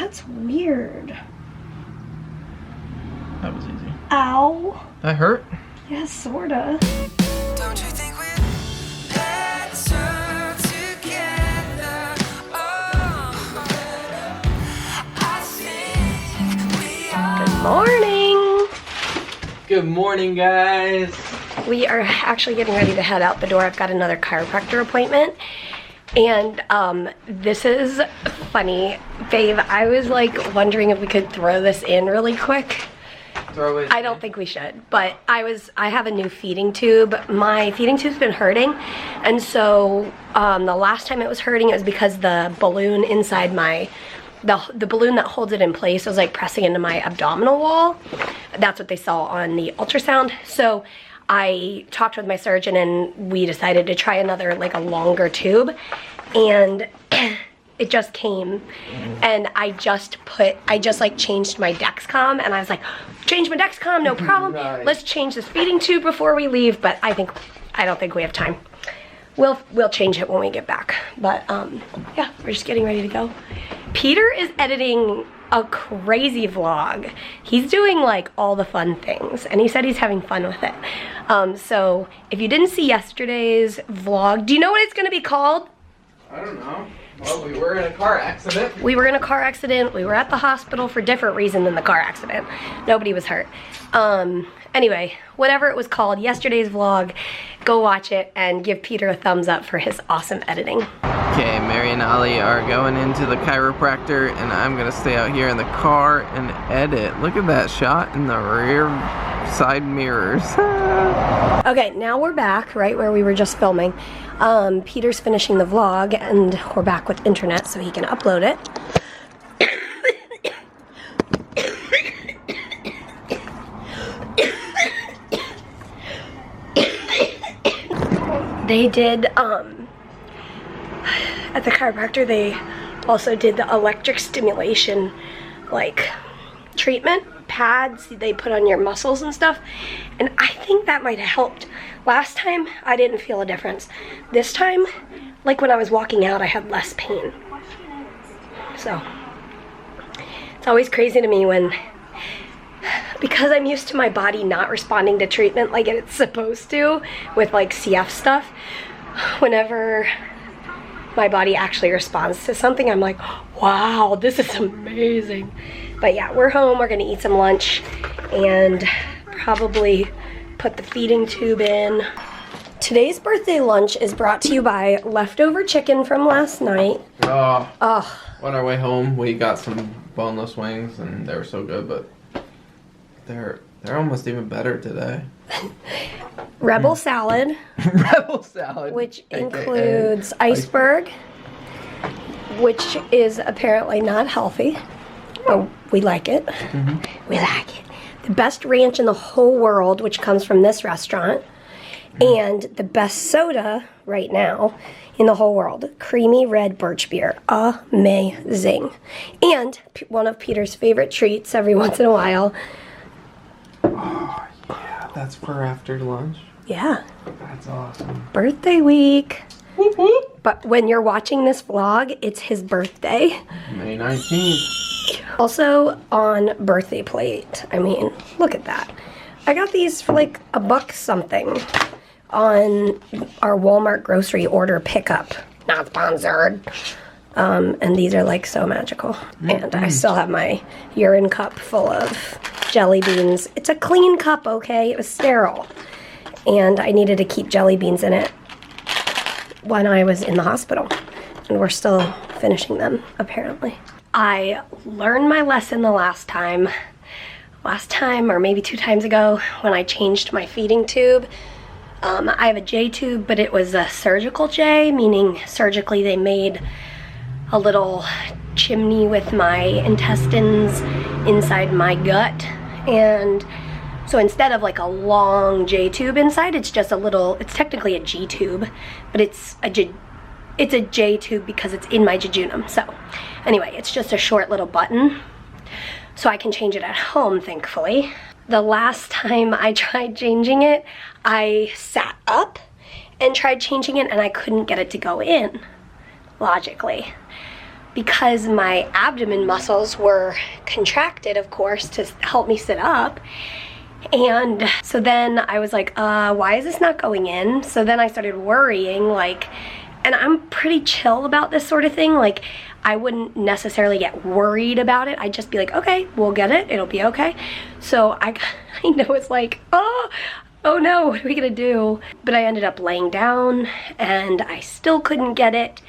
that's weird. That was easy. Ow. That hurt? Yeah, sorta. Don't you think we're better together? Oh, I think we are. Good morning. Good morning, guys. We are actually getting ready to head out the door. I've got another chiropractor appointment. And this is funny. Babe, I was like wondering if we could throw this in really quick. Throw it. I don't think we should, but I have a new feeding tube. My feeding tube's been hurting, and so the last time it was hurting, it was because the balloon inside the balloon that holds it in place was like pressing into my abdominal wall. That's what they saw on the ultrasound. So I talked with my surgeon and we decided to try another, like a longer tube, and it just came, and I just like changed my Dexcom, and I was like, change my Dexcom, no problem. Nice. Let's change this feeding tube before we leave, but I don't think we have time. We'll change it when we get back. But yeah, we're just getting ready to go. Peter is editing a crazy vlog. He's doing like all the fun things, and he said he's having fun with it. So if you didn't see yesterday's vlog, do you know what it's gonna be called? I don't know. Well, we were in a car accident. We were in a car accident. We were at the hospital for a different reason than the car accident. Nobody was hurt. Anyway, whatever it was called, yesterday's vlog, go watch it and give Peter a thumbs up for his awesome editing. Okay, Mary and Ollie are going into the chiropractor, and I'm gonna stay out here in the car and edit. Look at that shot in the rear side mirrors. Okay, now we're back right where we were just filming. Peter's finishing the vlog, and we're back with internet so he can upload it. They did, at the chiropractor, they also did the electric stimulation, like, treatment, pads they put on your muscles and stuff, and I think that might have helped. Last time, I didn't feel a difference. This time, like when I was walking out, I had less pain. So, it's always crazy to me when, because I'm used to my body not responding to treatment like it's supposed to with like CF stuff, whenever my body actually responds to something, I'm like, wow, this is amazing. But yeah, we're home, we're gonna eat some lunch and probably put the feeding tube in. Today's birthday lunch is brought to you by leftover chicken from last night. Oh, Ugh. on our way home, we got some boneless wings, and they were so good, but they're almost even better today. Rebel salad. Rebel salad. Which AKA includes iceberg, which is apparently not healthy, but we like it. We like it. The best ranch in the whole world, which comes from this restaurant, and the best soda right now in the whole world, creamy red birch beer. Amazing. And one of Peter's favorite treats every once in a while. Oh, yeah, that's for after lunch. Yeah. That's awesome. Birthday week. Whoop, whoop. But when you're watching this vlog, it's his birthday. May 19th. Also on birthday plate. I mean, look at that. I got these for like $1 something on our Walmart grocery order pickup. Not sponsored. And these are like so magical. And I still have my urine cup full of jelly beans. It's a clean cup, okay? It was sterile. And I needed to keep jelly beans in it when I was in the hospital. And we're still finishing them, apparently. I learned my lesson the last time, or maybe 2 times ago, when I changed my feeding tube. I have a J tube, but it was a surgical J, meaning surgically they made a little chimney with my intestines inside my gut. And so instead of like a long J tube inside, it's just a little, it's technically a G tube, but it's a J tube because it's in my jejunum. So anyway, it's just a short little button. So I can change it at home, thankfully. The last time I tried changing it, I sat up and tried changing it and I couldn't get it to go in, logically. because my abdomen muscles were contracted, of course, to help me sit up. And so then I was like, why is this not going in? So then I started worrying, like, and I'm pretty chill about this sort of thing. Like, I wouldn't necessarily get worried about it. I'd just be like, okay, we'll get it. It'll be okay. So I kind of was like, oh no, what are we gonna do? But I ended up laying down and I still couldn't get it.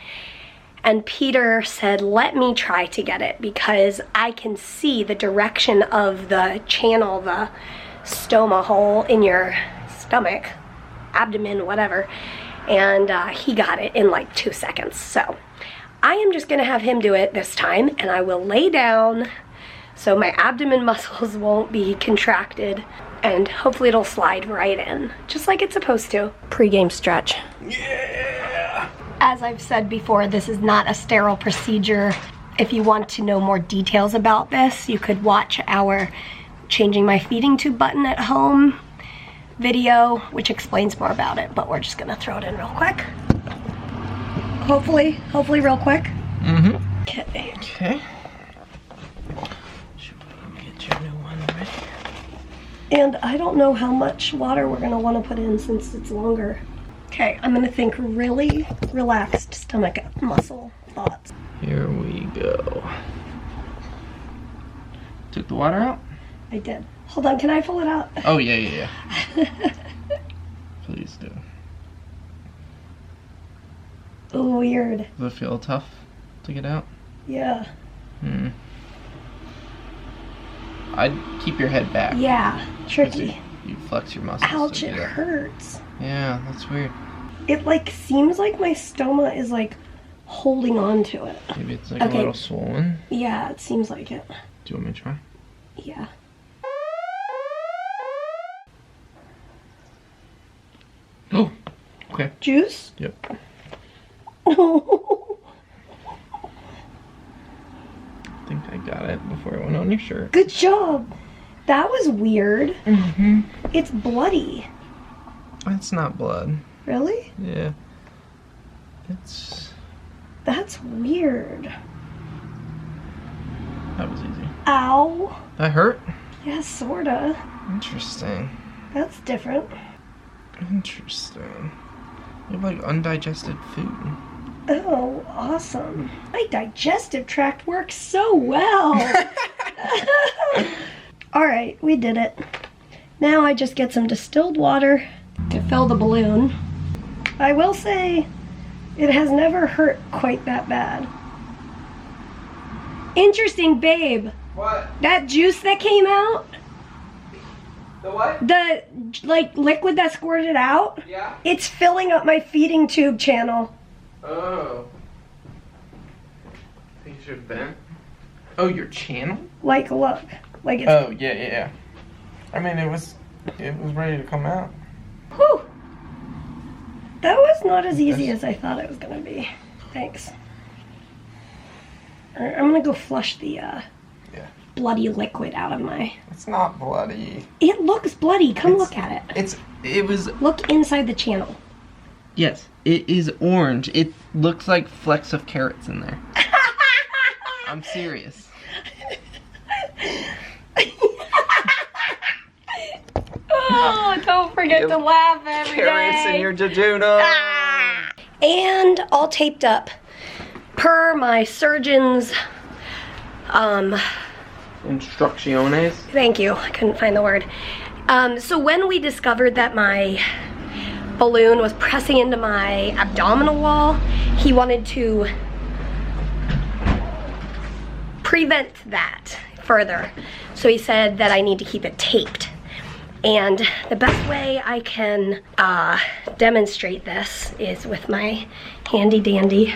And Peter said, let me try to get it because I can see the direction of the channel, the stoma hole in your stomach, abdomen, whatever. And he got it in like 2 seconds. So I am just gonna have him do it this time, and I will lay down so my abdomen muscles won't be contracted, and hopefully it'll slide right in, just like it's supposed to. Pre-game stretch. Yeah! As I've said before, this is not a sterile procedure. If you want to know more details about this, you could watch our changing my feeding tube button at home video, which explains more about it, but we're just gonna throw it in real quick. Hopefully real quick. Mm-hmm. Okay. Okay. Should we get your new one ready? And I don't know how much water we're gonna wanna put in since it's longer. Okay, I'm gonna think really relaxed stomach muscle thoughts. Here we go. Took the water out? I did. Hold on, can I pull it out? Oh, yeah. Please do. Oh, weird. Does it feel tough to get out? Yeah. I'd keep your head back. Yeah, tricky. You flex your muscles. Ouch, to it get out. hurts. Yeah, that's weird. It like seems like my stoma is like holding on to it. Maybe it's like Okay. a little swollen. Yeah, it seems like it. Do you want me to try? Yeah. Oh, okay. Juice? Yep. I think I got it before it went on your shirt. Good job. That was weird. Mm-hmm. It's bloody. That's not blood. Really? Yeah. It's... That's weird. That was easy. Ow. That hurt? Yeah, sorta. Interesting. That's different. Interesting. You have like undigested food. Oh, awesome. My digestive tract works so well. All right, we did it. Now I just get some distilled water to fill the balloon. I will say it has never hurt quite that bad. Interesting, babe. What? That juice that came out, The what? the like liquid that squirted out, Yeah? it's filling up my feeding tube channel. Oh. I think you should have been. Oh, your channel? Like, look. Like it's, Oh, yeah. I mean, it was ready to come out. whew. That was not as easy as I thought it was gonna be. Thanks. All right, I'm gonna go flush the bloody liquid out of my... It's not bloody. It looks bloody. Come look at it. It was... Look inside the channel. Yes, it is orange. It looks like flecks of carrots in there. I'm serious. Oh, don't forget to laugh every day. Carrots in your jejuna. And all taped up per my surgeon's Instrucciones. thank you, I couldn't find the word. So when we discovered that my balloon was pressing into my abdominal wall, he wanted to prevent that further. So he said that I need to keep it taped. And the best way I can demonstrate this is with my handy dandy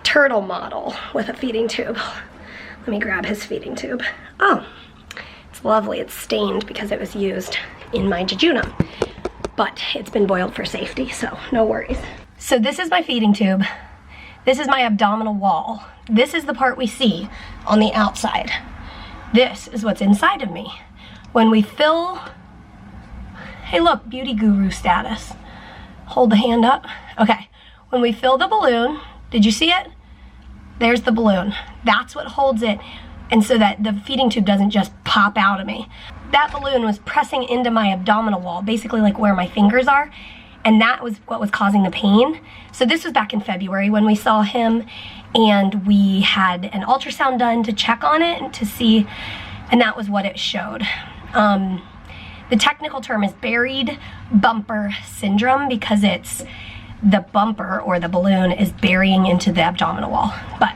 turtle model with a feeding tube. Let me grab his feeding tube. Oh, it's lovely. It's stained because it was used in my jejunum, but it's been boiled for safety, so no worries. So this is my feeding tube. This is my abdominal wall. This is the part we see on the outside. This is what's inside of me. When we fill, hey look, beauty guru status. Hold the hand up. Okay, when we fill the balloon, did you see it? There's the balloon. That's what holds it, and so that the feeding tube doesn't just pop out of me. That balloon was pressing into my abdominal wall, basically like where my fingers are, and that was what was causing the pain. So this was back in February when we saw him, and we had an ultrasound done to check on it and to see, and that was what it showed. The technical term is buried bumper syndrome because it's the bumper or the balloon is burying into the abdominal wall. But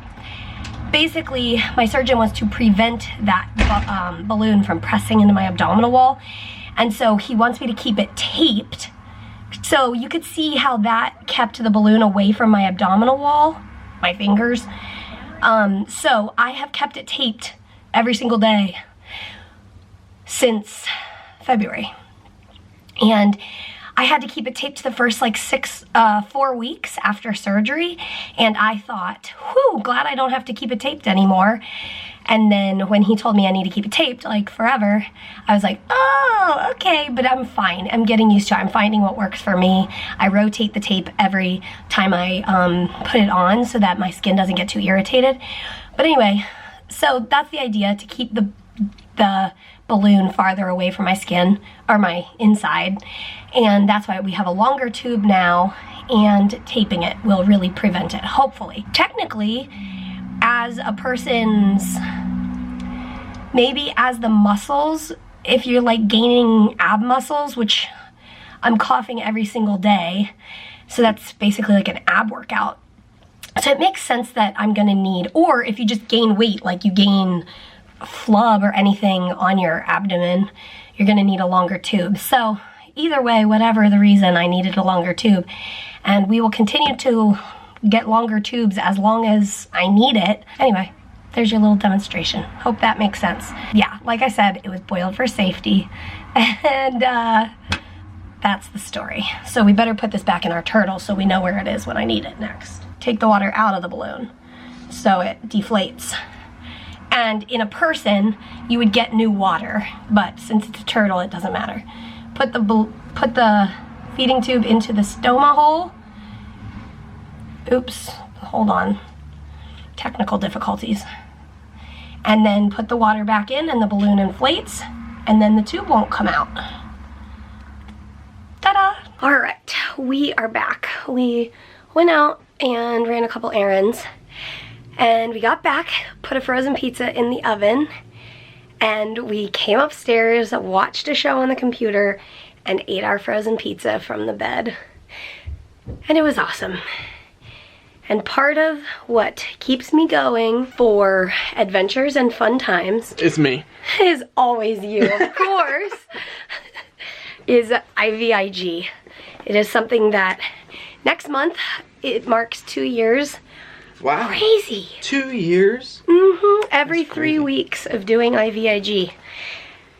basically, my surgeon wants to prevent that balloon from pressing into my abdominal wall, and so he wants me to keep it taped. So you could see how that kept the balloon away from my abdominal wall, my fingers. So I have kept it taped every single day since February. And I had to keep it taped the first like 4 weeks after surgery. And I thought, whew, glad I don't have to keep it taped anymore. And then when he told me I need to keep it taped like forever, I was like, oh, okay, but I'm fine. I'm getting used to it. I'm finding what works for me. I rotate the tape every time I put it on so that my skin doesn't get too irritated. But anyway, so that's the idea, to keep the balloon farther away from my skin, or my inside. And that's why we have a longer tube now, and taping it will really prevent it, hopefully. Technically, as a person's, maybe as the muscles, if you're like gaining ab muscles, which I'm coughing every single day, so that's basically like an ab workout. So it makes sense that I'm gonna need, or if you just gain weight, like you gain flub or anything on your abdomen, you're gonna need a longer tube. So either way, whatever the reason, I needed a longer tube, and we will continue to get longer tubes as long as I need it. Anyway, there's your little demonstration. Hope that makes sense. Yeah, like I said, it was boiled for safety, and that's the story. So we better put this back in our turtle so we know where it is when I need it next. Take the water out of the balloon so it deflates. And in a person, you would get new water, but since it's a turtle, it doesn't matter. Put the feeding tube into the stoma hole. Oops, hold on. Technical difficulties. And then put the water back in and the balloon inflates, and then the tube won't come out. Ta-da! All right, we are back. We went out and ran a couple errands, and we got back, put a frozen pizza in the oven, and we came upstairs, watched a show on the computer, and ate our frozen pizza from the bed. And it was awesome. And part of what keeps me going for adventures and fun times It's me. is always you, of course, is IVIG. It is something that next month, it marks 2 years. Wow. Crazy. 2 years? Every 3 weeks of doing IVIG.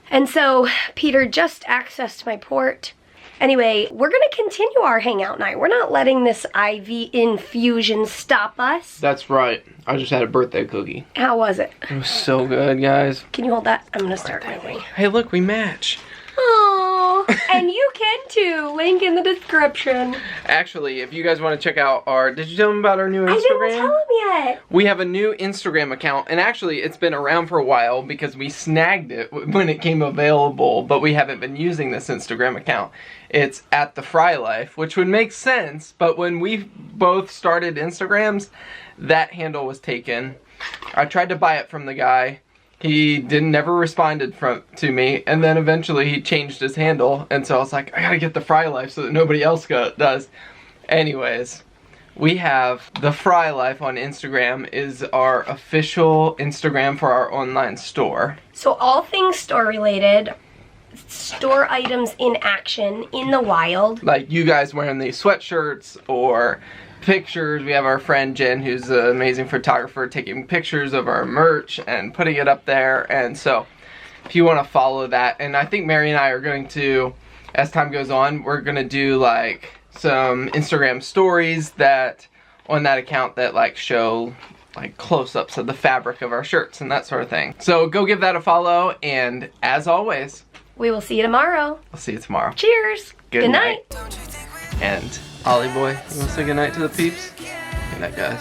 And so Peter just accessed my port. Anyway, we're gonna continue our hangout night. We're not letting this IV infusion stop us. That's right. I just had a birthday cookie. How was it? It was so good, guys. Can you hold that? I'm gonna start moving. Hey, look, we match. Oh, and you can too. Link in the description. Actually, if you guys want to check out our... Did you tell them about our new Instagram? I didn't tell him yet. We have a new Instagram account, and actually it's been around for a while because we snagged it when it came available, but we haven't been using this Instagram account. It's at the Frey Life, which would make sense, but when we both started Instagrams, that handle was taken. I tried to buy it from the guy. He never responded to me, and then eventually he changed his handle, and so I was like, I gotta get the Frey Life so that nobody else does. Anyways, we have the Frey Life on Instagram is our official Instagram for our online store. So all things store related, store items in action, in the wild. Like you guys wearing these sweatshirts or pictures. We have our friend Jen, who's an amazing photographer, taking pictures of our merch and putting it up there. And so if you want to follow that, and I think Mary and I are going to, as time goes on, we're going to do like some Instagram stories that on that account that like show like close-ups of the fabric of our shirts and that sort of thing. So go give that a follow, and as always, We will see you tomorrow. I'll see you tomorrow. Cheers. Good night. And Ollie boy, you want to say goodnight to the peeps? Good night, guys.